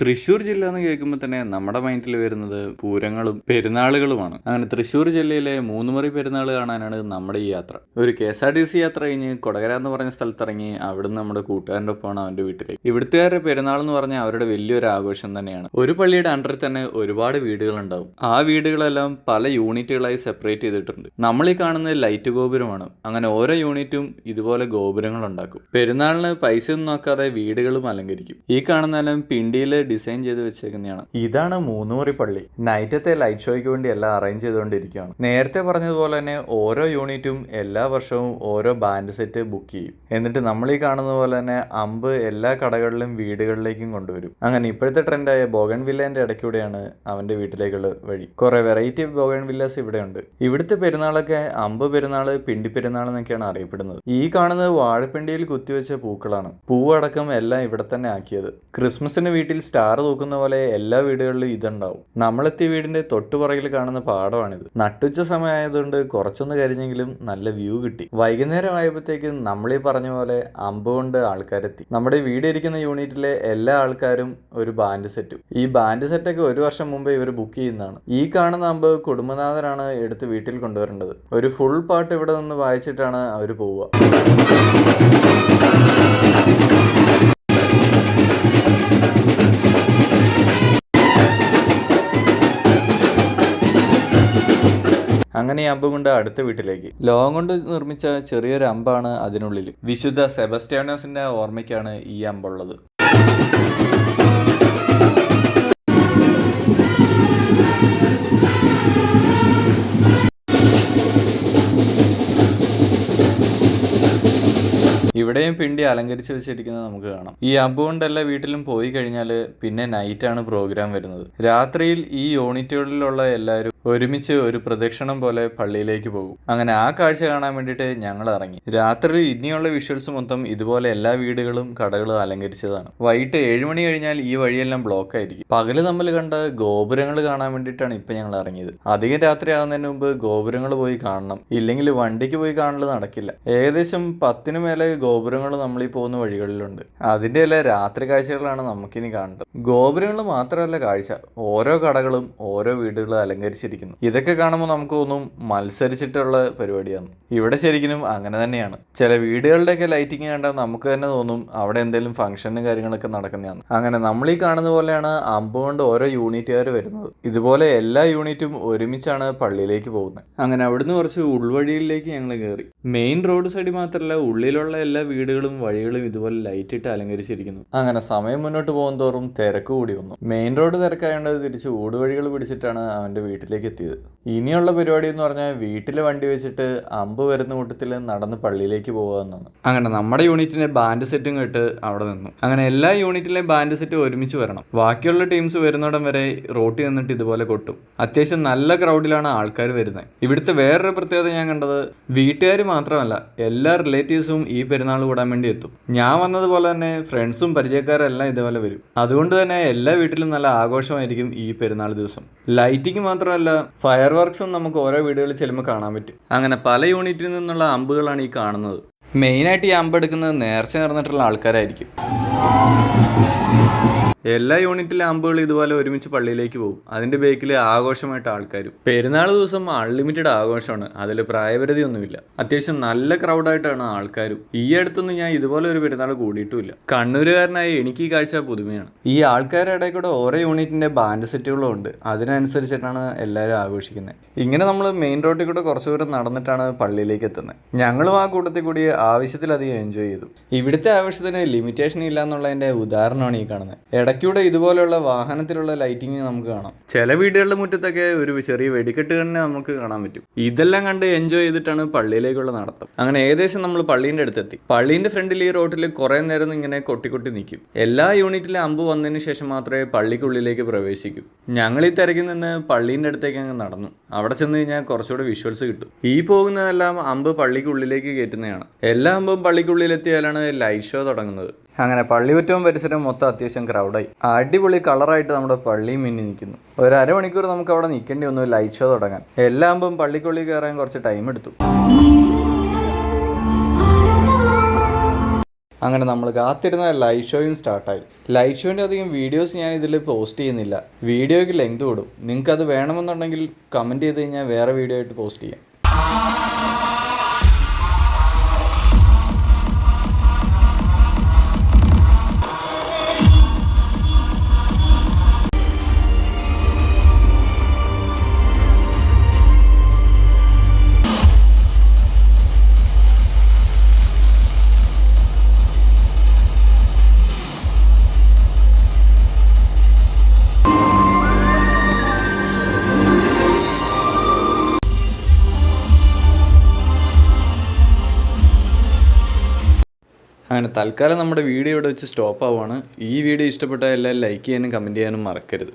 തൃശ്ശൂർ ജില്ല എന്ന് കേൾക്കുമ്പോൾ തന്നെ നമ്മുടെ മൈൻഡിൽ വരുന്നത് പൂരങ്ങളും പെരുന്നാളുകളുമാണ്. അങ്ങനെ തൃശ്ശൂർ ജില്ലയിലെ മൂന്നുമറി പെരുന്നാൾ കാണാനാണ് നമ്മുടെ ഈ യാത്ര. ഒരു KSRTC യാത്ര കഴിഞ്ഞ് കൊടകര എന്ന് പറഞ്ഞ സ്ഥലത്തിറങ്ങി അവിടുന്ന് നമ്മുടെ കൂട്ടുകാരൻ്റെ ഒപ്പമാണ് അവൻ്റെ വീട്ടിലേക്ക്. ഇവിടുത്തുകാരുടെ പെരുന്നാൾ എന്ന് പറഞ്ഞാൽ അവരുടെ വലിയൊരു ആഘോഷം തന്നെയാണ്. ഒരു പള്ളിയുടെ അണ്ടറിൽ തന്നെ ഒരുപാട് വീടുകളുണ്ടാവും. ആ വീടുകളെല്ലാം പല യൂണിറ്റുകളായി സെപ്പറേറ്റ് ചെയ്തിട്ടുണ്ട്. നമ്മൾ ഈ കാണുന്നത് ലൈറ്റ് ഗോപുരമാണ്. അങ്ങനെ ഓരോ യൂണിറ്റും ഇതുപോലെ ഗോപുരങ്ങൾ ഉണ്ടാക്കും. പെരുന്നാളിന് പൈസ ഒന്നും നോക്കാതെ വീടുകളും അലങ്കരിക്കും. ഈ കാണുന്നതെല്ലാം പിണ്ടിയിൽ ഡിസൈൻ ചെയ്ത് വെച്ചേക്കുന്നതാണ്. ഇതാണ് മൂന്നുമുറി പള്ളി. നൈറ്റത്തെ ലൈറ്റ് ഷോയ്ക്ക് വേണ്ടി എല്ലാം അറേഞ്ച് ചെയ്തുകൊണ്ടിരിക്കുകയാണ്. നേരത്തെ പറഞ്ഞതുപോലെ തന്നെ ഓരോ യൂണിറ്റും എല്ലാ വർഷവും ഓരോ ബാൻഡ് സെറ്റ് ബുക്ക് ചെയ്യും. എന്നിട്ട് നമ്മൾ ഈ കാണുന്ന പോലെ തന്നെ അമ്പ് എല്ലാ കടകളിലും വീടുകളിലേക്കും കൊണ്ടുവരും. അങ്ങനെ ഇപ്പോഴത്തെ ട്രെൻഡായ ബോഗൻ വില്ലേന്റെ ഇടയ്ക്കൂടെയാണ് അവന്റെ വീട്ടിലേക്കുള്ള വഴി. കുറെ വെറൈറ്റി ബോഗൻ വില്ലേഴ്സ് ഇവിടെ ഉണ്ട്. ഇവിടുത്തെ പെരുന്നാളൊക്കെ അമ്പ് പെരുന്നാള്, പിണ്ടി പെരുന്നാൾ എന്നൊക്കെയാണ് അറിയപ്പെടുന്നത്. ഈ കാണുന്നത് വാഴപ്പിണ്ടിയിൽ കുത്തിവെച്ച പൂക്കളാണ്. പൂവടക്കം എല്ലാം ഇവിടെ തന്നെ ആക്കിയത്. ക്രിസ്മസിന് വീട്ടിൽ സ്റ്റാർ തൂക്കുന്ന പോലെ എല്ലാ വീടുകളിലും ഇതുണ്ടാവും. നമ്മളെത്തിയ വീടിന്റെ തൊട്ടുപുറകിൽ കാണുന്ന പാടമാണിത്. നട്ടുച്ച സമയമായതുകൊണ്ട് കുറച്ചൊന്ന് കരിഞ്ഞെങ്കിലും നല്ല വ്യൂ കിട്ടി. വൈകുന്നേരം ആയപ്പോഴത്തേക്ക് നമ്മളീ പറഞ്ഞ പോലെ അമ്പ് കൊണ്ട് ആൾക്കാരെത്തി. നമ്മുടെ വീട് ഇരിക്കുന്ന യൂണിറ്റിലെ എല്ലാ ആൾക്കാരും ഒരു ബാൻഡ് സെറ്റും. ഈ ബാൻഡ് സെറ്റൊക്കെ ഒരു വർഷം മുമ്പ് ഇവർ ബുക്ക് ചെയ്യുന്നതാണ്. ഈ കാണുന്ന അമ്പ് കുടുംബനാഥനാണ് എടുത്ത് വീട്ടിൽ കൊണ്ടുവരേണ്ടത്. ഒരു ഫുൾ പാട്ട് ഇവിടെ നിന്ന് വായിച്ചിട്ടാണ് അവർ പോവുക. അങ്ങനെ ഈ അമ്പ് കൊണ്ട് അടുത്ത വീട്ടിലേക്ക്. ലോകം കൊണ്ട് നിർമ്മിച്ച ചെറിയൊരു അമ്പാണ് അതിനുള്ളിൽ. വിശുദ്ധ സെബസ്റ്റ്യാനോസിന്റെ ഓർമ്മയ്ക്കാണ് ഈ അമ്പുള്ളത്. ഇവിടെയും പിണ്ടി അലങ്കരിച്ച് വെച്ചിരിക്കുന്നത് നമുക്ക് കാണാം. ഈ അമ്പ് കൊണ്ട് എല്ലാ വീട്ടിലും പോയി കഴിഞ്ഞാൽ പിന്നെ നൈറ്റാണ് പ്രോഗ്രാം വരുന്നത്. രാത്രിയിൽ ഈ യൂണിറ്റുകളിലുള്ള എല്ലാവരും ഒരുമിച്ച് ഒരു പ്രദക്ഷിണം പോലെ പള്ളിയിലേക്ക് പോകും. അങ്ങനെ ആ കാഴ്ച കാണാൻ വേണ്ടിയിട്ട് ഞങ്ങൾ ഇറങ്ങി. രാത്രി ഇനിയുള്ള വിഷ്വൽസ് മൊത്തം ഇതുപോലെ എല്ലാ വീടുകളും കടകളും അലങ്കരിച്ചതാണ്. വൈകിട്ട് 7 മണി കഴിഞ്ഞാൽ ഈ വഴിയെല്ലാം ബ്ലോക്ക് ആയിരിക്കും. പകല് നമ്മൾ കണ്ട ഗോപുരങ്ങൾ കാണാൻ വേണ്ടിയിട്ടാണ് ഇപ്പം ഞങ്ങൾ ഇറങ്ങിയത്. അധികം രാത്രി ആകുന്നതിന് മുമ്പ് ഗോപുരങ്ങൾ പോയി കാണണം, ഇല്ലെങ്കിൽ വണ്ടിക്ക് പോയി കാണൽ നടക്കില്ല. ഏകദേശം 10 മേലെ ഗോപുരങ്ങൾ നമ്മൾ ഈ പോകുന്ന വഴികളിലുണ്ട്. അതിൻ്റെ എല്ലാം രാത്രി കാഴ്ചകളാണ് നമുക്കിനി കാണേണ്ടത്. ഗോപുരങ്ങൾ മാത്രമല്ല കാഴ്ച, ഓരോ കടകളും ഓരോ വീടുകളും അലങ്കരിച്ചിരിക്കുന്നു. ഇതൊക്കെ കാണുമ്പോൾ നമുക്ക് തോന്നും മത്സരിച്ചിട്ടുള്ള പരിപാടിയാണ്. ഇവിടെ ശരിക്കും അങ്ങനെ തന്നെയാണ്. ചില വീടുകളുടെയൊക്കെ ലൈറ്റിങ് കണ്ടാൽ നമുക്ക് തന്നെ തോന്നും അവിടെ എന്തെങ്കിലും ഫംഗ്ഷനും കാര്യങ്ങളൊക്കെ നടക്കുന്നതാണ്. അങ്ങനെ നമ്മൾ ഈ കാണുന്ന പോലെയാണ് അമ്പ് കൊണ്ട് ഓരോ യൂണിറ്റുകാർ വരുന്നത്. ഇതുപോലെ എല്ലാ യൂണിറ്റും ഒരുമിച്ചാണ് പള്ളിയിലേക്ക് പോകുന്നത്. അങ്ങനെ അവിടുന്ന് കുറച്ച് ഉൾവഴിയിലേക്ക് ഞങ്ങൾ കയറി. മെയിൻ റോഡ് സൈഡിൽ മാത്രമല്ല ഉള്ളിലുള്ള എല്ലാ വീടുകളും വഴികളും ഇതുപോലെ ലൈറ്റ് ഇട്ട് അലങ്കരിച്ചിരിക്കുന്നു. അങ്ങനെ സമയം മുന്നോട്ട് പോകും തോറും തിരക്ക് കൂടി വന്നു. മെയിൻ റോഡ് തിരക്കായതുകൊണ്ട് തിരിച്ച് ഊടുവഴികൾ പിടിച്ചിട്ടാണ് അവൻ്റെ വീട്ടിലേക്ക് എത്തിയത്. ഇനിയുള്ള പരിപാടി എന്ന് പറഞ്ഞാൽ വീട്ടിൽ വണ്ടി വെച്ചിട്ട് അമ്പ് വരുന്ന കൂട്ടത്തിൽ നടന്ന് പള്ളിയിലേക്ക് പോകുക എന്നാണ്. അങ്ങനെ നമ്മുടെ യൂണിറ്റിന്റെ ബാൻഡ് സെറ്റും കേട്ട് അവിടെ നിന്നു. അങ്ങനെ എല്ലാ യൂണിറ്റിലെയും ബാൻഡ് സെറ്റ് ഒരുമിച്ച് വരണം. ബാക്കിയുള്ള ടീംസ് വരുന്നിടം വരെ റോട്ടിൽ നിന്നിട്ട് ഇതുപോലെ കൊട്ടും. അത്യാവശ്യം നല്ല ക്രൗഡിലാണ് ആൾക്കാർ വരുന്നത്. ഇവിടുത്തെ വേറൊരു പ്രത്യേകത ഞാൻ കണ്ടത്, വീട്ടുകാർ മാത്രമല്ല എല്ലാ റിലേറ്റീവ്സും ഈ പെരുന്നാൾ കൂടാൻ വേണ്ടി എത്തും. ഞാൻ വന്നതുപോലെ തന്നെ ഫ്രണ്ട്സും പരിചയക്കാരും എല്ലാം ഇതുപോലെ വരും. അതുകൊണ്ട് തന്നെ എല്ലാ വീട്ടിലും നല്ല ആഘോഷമായിരിക്കും ഈ പെരുന്നാൾ ദിവസം. ലൈറ്റിംഗ് മാത്രമല്ല ഫയർ വർക്ക്സും നമുക്ക് ഓരോ വീടുകളിൽ ചെല്ലുമ്പോൾ കാണാൻ പറ്റും. അങ്ങനെ പല യൂണിറ്റിൽ നിന്നുള്ള അമ്പുകളാണ് ഈ കാണുന്നത്. മെയിനായിട്ട് ഈ അമ്പ് എടുക്കുന്നത് നേർച്ച നേർന്നിട്ടുള്ള ആൾക്കാരായിരിക്കും. എല്ലാ യൂണിറ്റിലെ അമ്പുകൾ ഇതുപോലെ ഒരുമിച്ച് പള്ളിയിലേക്ക് പോകും. അതിൻ്റെ ബേക്കിൽ ആഘോഷമായിട്ട് ആൾക്കാരും. പെരുന്നാൾ ദിവസം അൺലിമിറ്റഡ് ആഘോഷമാണ്. അതിൽ പ്രായപരിധി ഒന്നുമില്ല. അത്യാവശ്യം നല്ല ക്രൗഡായിട്ടാണ് ആൾക്കാരും. ഈ അടുത്തൊന്നും ഞാൻ ഇതുപോലെ ഒരു പെരുന്നാൾ കൂടിയിട്ടുമില്ല. കണ്ണൂരുകാരനായി എനിക്ക് ഈ കാഴ്ച പുതുമയാണ്. ഈ ആൾക്കാരുടെ ഇടയിൽ കൂടെ ഓരോ യൂണിറ്റിൻ്റെ ബാൻഡ് സെറ്റുകളും ഉണ്ട്. അതിനനുസരിച്ചിട്ടാണ് എല്ലാവരും ആഘോഷിക്കുന്നത്. ഇങ്ങനെ നമ്മൾ മെയിൻ റോഡിൽ കൂടെ കുറച്ച് ദൂരം നടന്നിട്ടാണ് പള്ളിയിലേക്ക് എത്തുന്നത്. ഞങ്ങളും ആ കൂട്ടത്തിൽ കൂടി ആവശ്യത്തിലധികം എൻജോയ് ചെയ്തു. ഇവിടുത്തെ ആവശ്യത്തിന് ലിമിറ്റേഷൻ ഇല്ല എന്നുള്ളതിൻ്റെ ഉദാഹരണമാണ് ഈ കാണുന്നത്. ഇടയ്ക്കൂടെ ഇതുപോലെയുള്ള വാഹനത്തിലുള്ള ലൈറ്റിങ് നമുക്ക് കാണാം. ചില വീടുകളുടെ മുറ്റത്തൊക്കെ ഒരു ചെറിയ വെടിക്കെട്ട് തന്നെ നമുക്ക് കാണാൻ പറ്റും. ഇതെല്ലാം കണ്ട് എൻജോയ് ചെയ്തിട്ടാണ് പള്ളിയിലേക്കുള്ള നടത്തം. അങ്ങനെ ഏകദേശം നമ്മൾ പള്ളീൻ്റെ അടുത്തെത്തി. പള്ളീൻ്റെ ഫ്രണ്ടിൽ ഈ റോട്ടിൽ കുറേ നേരം ഇങ്ങനെ കൊട്ടി നിൽക്കും. എല്ലാ യൂണിറ്റിലെ അമ്പ് വന്നതിന് ശേഷം മാത്രമേ പള്ളിക്കുള്ളിലേക്ക് പ്രവേശിക്കൂ. ഞങ്ങൾ ഈ തിരക്കിൽ നിന്ന് പള്ളീൻ്റെ അടുത്തേക്ക് അങ്ങ് നടന്നു. അവിടെ ചെന്ന് കഴിഞ്ഞാൽ കുറച്ചുകൂടെ വിഷ്വൽസ് കിട്ടും. ഈ പോകുന്നതെല്ലാം അമ്പ് പള്ളിക്കുള്ളിലേക്ക് കയറ്റുന്നതാണ്. എല്ലാ അമ്പും പള്ളിക്കുള്ളിലെത്തിയാലാണ് ലൈറ്റ് ഷോ തുടങ്ങുന്നത്. അങ്ങനെ പള്ളിമുറ്റവും പരിസരവും മൊത്തം അത്യാവശ്യം ക്രൗഡായി. അടിപൊളി കളറായിട്ട് നമ്മുടെ പള്ളിയും മിന്നി നിൽക്കുന്നു. ഒരു അരമണിക്കൂർ നമുക്ക് അവിടെ നിൽക്കേണ്ടി വന്നു ലൈറ്റ് ഷോ തുടങ്ങാൻ. എല്ലാമ്പും പള്ളിക്കുള്ളിൽ കയറാൻ കുറച്ച് ടൈം എടുത്തു. അങ്ങനെ നമ്മൾ കാത്തിരുന്ന ലൈറ്റ് ഷോയും സ്റ്റാർട്ടായി. ലൈറ്റ് ഷോൻ്റെ അധികം വീഡിയോസ് ഞാൻ ഇതിൽ പോസ്റ്റ് ചെയ്യുന്നില്ല, വീഡിയോയ്ക്ക് ലെങ്ത് കൂടും. നിങ്ങൾക്കത് വേണമെന്നുണ്ടെങ്കിൽ കമൻറ്റ് ചെയ്ത് കഴിഞ്ഞാൽ വേറെ വീഡിയോ ആയിട്ട് പോസ്റ്റ് ചെയ്യാം. അങ്ങനെ തൽക്കാലം നമ്മുടെ വീഡിയോ ഇവിടെ വെച്ച് സ്റ്റോപ്പ് ആവുകയാണ്. ഈ വീഡിയോ ഇഷ്ടപ്പെട്ടാൽ എല്ലാവരും ലൈക്ക് ചെയ്യാനും കമൻറ്റ് ചെയ്യാനും മറക്കരുത്.